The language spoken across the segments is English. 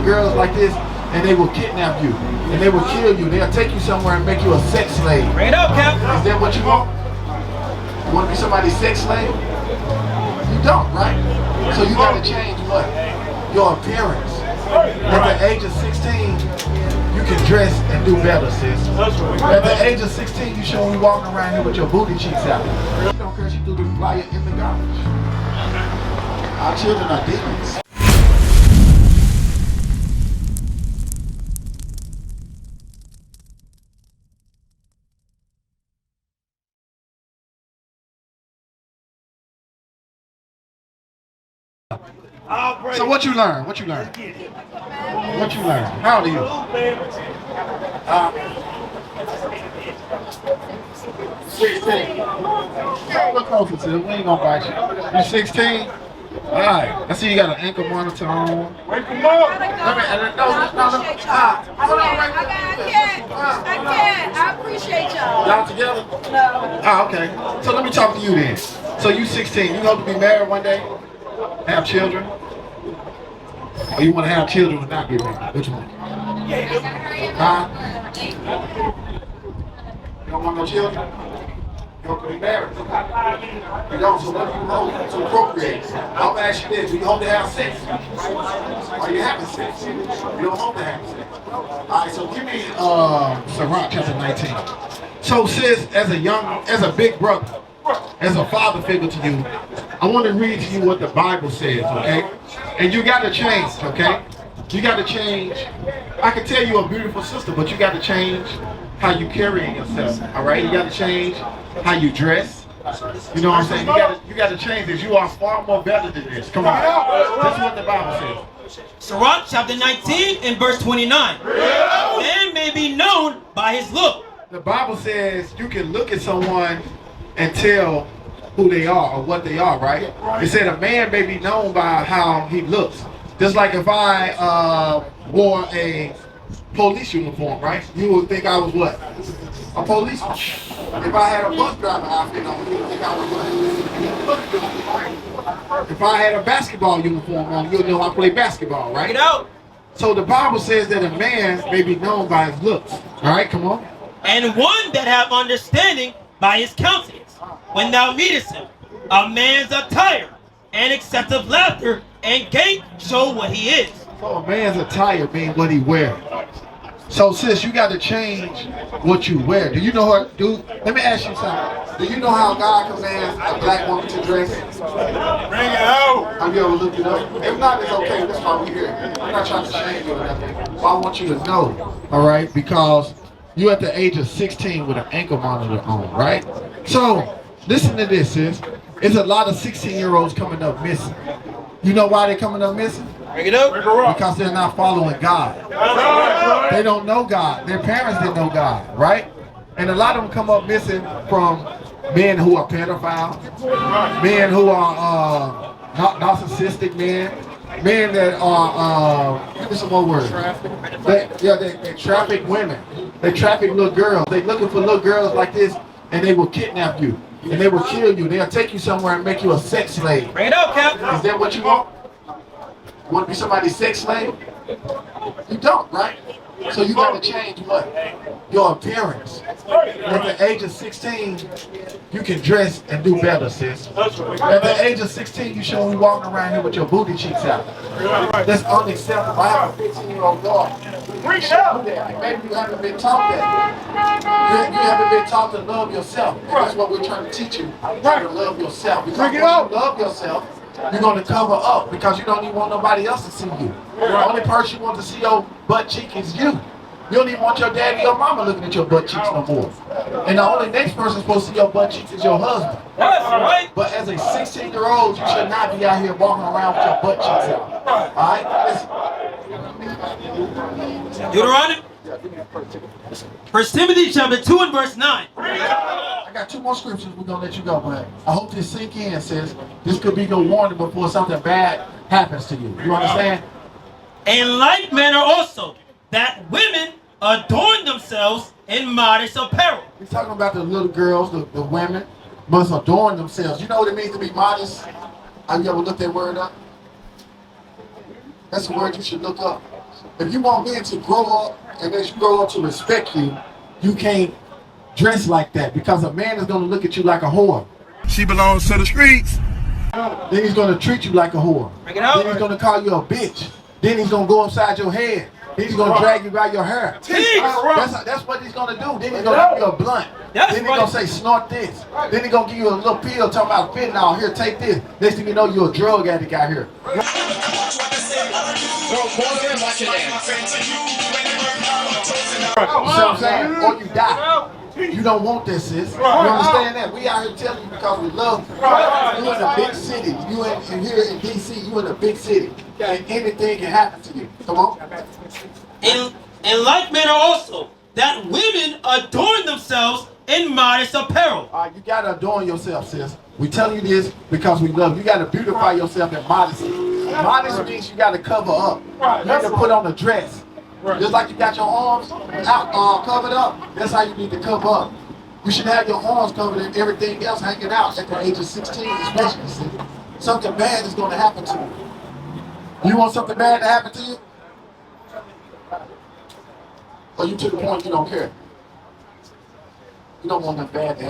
little girls like this, and they will kidnap you, and they will kill you. They'll take you somewhere and make you a sex slave. Bring it up, Cap. Is that what you want? You want to be somebody's sex slave? You don't, right? So you got to change what? Your appearance. At the age of 16, you can dress and do better, sis. At the age of 16, you shouldn't be walking around here with your booty cheeks out. You don't care if you threw the flyer in the garbage. Our children are demons. So what you learn? What you learn? What you learn? How old are you? Look closer to it. We ain't gonna bite you. You're 16? Alright. I see you got an ankle monitor on. Wake him up! I appreciate y'all. Y'all together? No. Ah, okay. So let me talk to you then. So you 16. You hope to be married one day? Have children? Or you want to have children and not get married? Which one? Huh? You don't want no children? You don't want to be married? You don't, so what do you hope to procreate? I'm going to ask you this. Do you hope to have sex? Are you having sex? You don't hope to have sex. Alright, so give me Sirach chapter 19. So sis, as a big brother, as a father figure to you, I want to read to you what the Bible says, okay? And you got to change, okay? You got to change. I can tell you a beautiful sister, but you got to change how you carry yourself, all right? You got to change how you dress. You know what I'm saying? You got to change this. You are far more better than this. Come on. That's what the Bible says. Sirach chapter 19 and verse 29. Man may be known by his look. The Bible says you can look at someone and tell who they are or what they are, right? It said a man may be known by how he looks. Just like if I wore a police uniform, right? You would think I was what? A policeman. If I had a bus driver outfit on, you would think I was what? If I had a basketball uniform on, you'll know I play basketball, right? Get out. So the Bible says that a man may be known by his looks. All right, come on. And one that have understanding by his countenance. When thou meetest him, a man's attire and excessive laughter and gait show what he is. So a man's attire means what he wears. So sis, you got to change what you wear. Do you know what, dude? Let me ask you something. Do you know how God commands a black woman to dress? Bring it out! Have you ever looked it up? If not, it's okay. That's why we're here. I'm not trying to shame you or nothing. But I want you to know, all right? Because you're at the age of 16 with an ankle monitor on, right? So, listen to this, sis. There's a lot of 16-year-olds coming up missing. You know why they're coming up missing? Bring it up. Because they're not following God. They don't know God. Their parents didn't know God, right? And a lot of them come up missing from men who are pedophiles, men who are narcissistic men that are, give me some more words. They traffic women. They traffic little girls. They looking for little girls like this, and they will kidnap you. And they will kill you. They'll take you somewhere and make you a sex slave. Bring it up, Cap. Is that what you want? You want to be somebody's sex slave? You don't, right? So you got to change what? Your appearance. At the age of 16, you can dress and do better, sis. At the age of 16, you shouldn't be walking around here with your booty cheeks out. That's unacceptable. I have a 15-year-old daughter. Bring it up. Maybe you haven't been taught that. You haven't been taught to love yourself. And that's what we're trying to teach you. How to love yourself. Because when you love yourself, you're going to cover up because you don't even want nobody else to see you. The only person you want to see your butt cheek is you. You don't even want your daddy or mama looking at your butt cheeks no more. And the only next person supposed to see your butt cheeks is your husband. That's right. But as a 16-year-old, you should not be out here walking around with your butt cheeks out. Alright? Listen. Deuteronomy. 1 Timothy chapter 2 and verse 9. I got two more scriptures we're going to let you go, but I hope this sink in, sis. This could be your warning before something bad happens to you. You understand? In like manner also, that women adorn themselves in modest apparel. He's talking about the little girls, the women, must adorn themselves. You know what it means to be modest? Have you ever looked that word up? That's a word you should look up. If you want men to grow up and as you grow up to respect you, you can't dress like that because a man is going to look at you like a whore. She belongs to the streets. Then he's going to treat you like a whore. Then he's going to call you a bitch. Then he's going to go upside your head. Then he's going to drag you by your hair. That's what he's going to do. Then he's going to give you a blunt. Then he's going to say, snort this. Then he's going to give you a little pill talking about fentanyl. Here, take this. Next thing you know, you're a drug addict out here. You see what I'm saying? Or you die. You don't want that, sis. You understand that? We out here telling you because we love you. You in a big city. You in here in DC. You in a big city. And anything can happen to you. Come on. In like manner also, that women adorn themselves in modest apparel. You gotta adorn yourself, sis. We telling you this because we love you. You gotta beautify yourself in modesty. Modesty means you gotta cover up. You have to put on a dress. Just like you got your arms out covered up, that's how you need to cover up. You should have your arms covered and everything else hanging out at the age of 16 especially. See? Something bad is going to happen to you. You want something bad to happen to you? Or you to the point you don't care? You don't want nothing bad to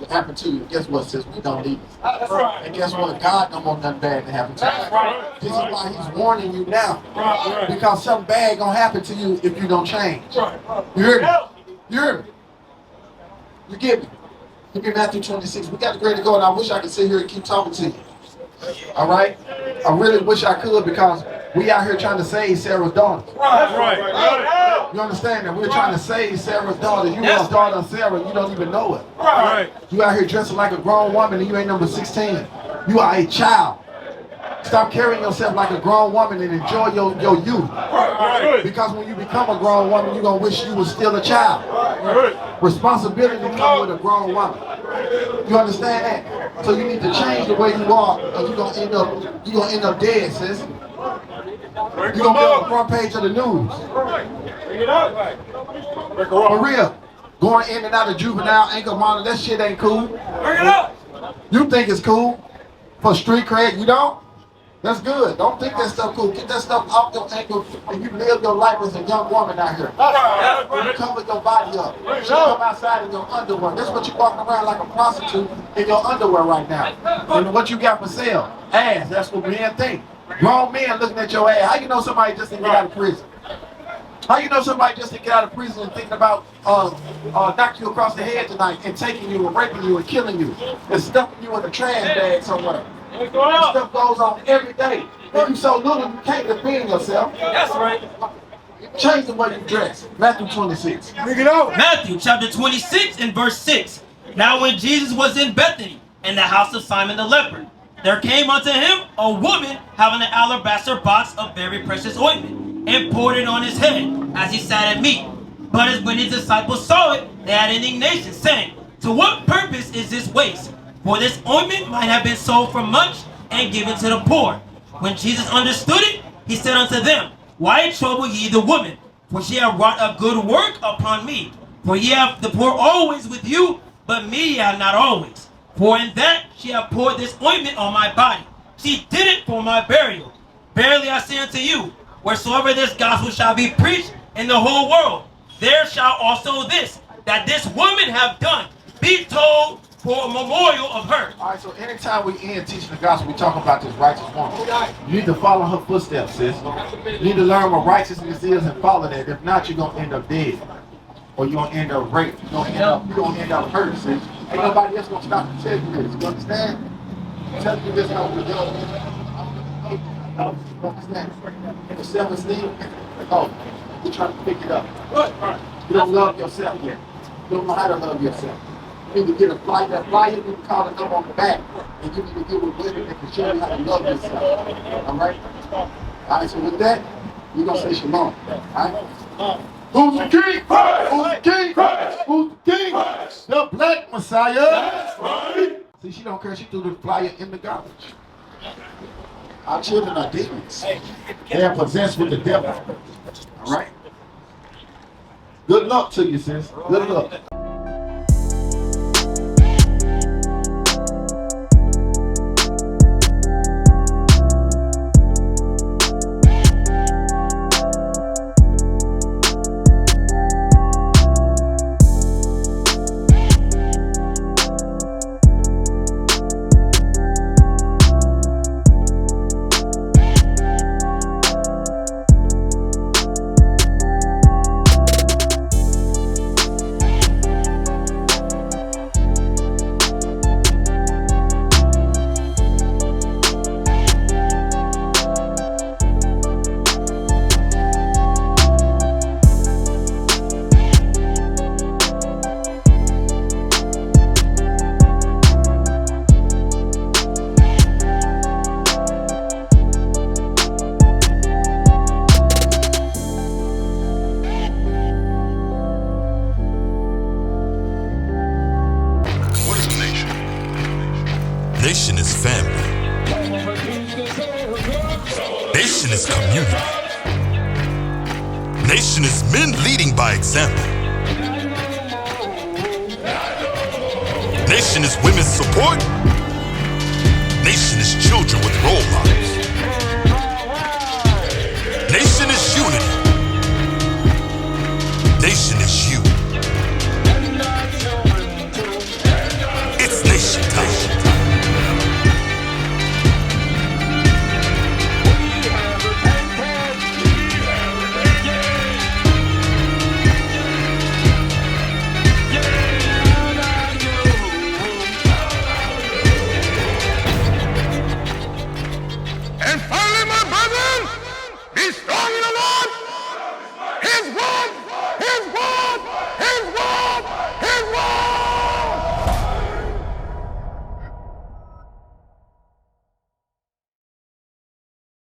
happen to you. Guess what, sis? We don't need it. And guess what? God don't want nothing bad to happen to you. This is why he's warning you now. Because something bad gonna happen to you if you don't change. You hear me? You hear me? You get me? Look at Matthew 26. We got to get ready to go, and I wish I could sit here and keep talking to you. All right? I really wish I could because we out here trying to save Sarah's daughter. You understand that? We're trying to save Sarah's daughter. You are a daughter of Sarah, you don't even know it. You out here dressing like a grown woman and you ain't number 16. You are a child. Stop carrying yourself like a grown woman and enjoy your youth. Because when you become a grown woman, you're going to wish you was still a child. Responsibility comes with a grown woman. You understand that? So you need to change the way you are, or you're going to end up dead, sis. You're going to be on the front page of the news. For real. Going in and out of juvenile ankle monitor, that shit ain't cool. You think it's cool for street cred, you don't? That's good. Don't think that stuff cool. Get that stuff off your ankle and you live your life as a young woman out here. You cover your body up. You come outside in your underwear. That's what you're walking around like a prostitute in your underwear right now. And what you got for sale? Ass. That's what men think. Grown men looking at your ass. How you know somebody just didn't get out of prison? How you know somebody just didn't get out of prison and thinking about knocking you across the head tonight and taking you and raping you and killing you and stuffing you in a trash bag somewhere? That stuff goes on every day. And you so little you can't defend yourself. That's right. Change the way you dress. Matthew 26. Matthew chapter 26 and verse 6. Now when Jesus was in Bethany, in the house of Simon the leper, there came unto him a woman having an alabaster box of very precious ointment, and poured it on his head as he sat at meat. But as when his disciples saw it, they had indignation, saying, To what purpose is this waste? For this ointment might have been sold for much and given to the poor. When Jesus understood it, he said unto them, Why trouble ye the woman? For she hath wrought a good work upon me. For ye have the poor always with you, but me ye have not always. For in that she hath poured this ointment on my body. She did it for my burial. Verily I say unto you, wheresoever this gospel shall be preached in the whole world, there shall also this, that this woman have done, be told for a memorial of her. All right, so anytime we end teaching the gospel, we talk about this righteous woman. You need to follow her footsteps, sis. You need to learn what righteousness is and follow that. If not, you're going to end up dead. Or you're going to end up raped. You're going to end up hurt, sis. Ain't nobody else going to stop and tell you this. You understand? I'm telling you this how we do. You understand? The self-esteem, you're trying to pick it up. You don't love yourself yet. You don't know how to love yourself. You need to get a plight. That plight, you need to call a number on the back. And you need to get with women that can show you how to love yourself. All right? All right, so with that, you're going to say shalom. All right? Who's the king? Who's the king? Who's the king? The black Messiah. That's right. See, she don't care. She threw the flyer in the garbage. Our children are demons. They are possessed with the devil. All right? Good luck to you, sis. Good luck. Nation is community. Nation is men leading by example. Nation is women's support. Nation is children with role models.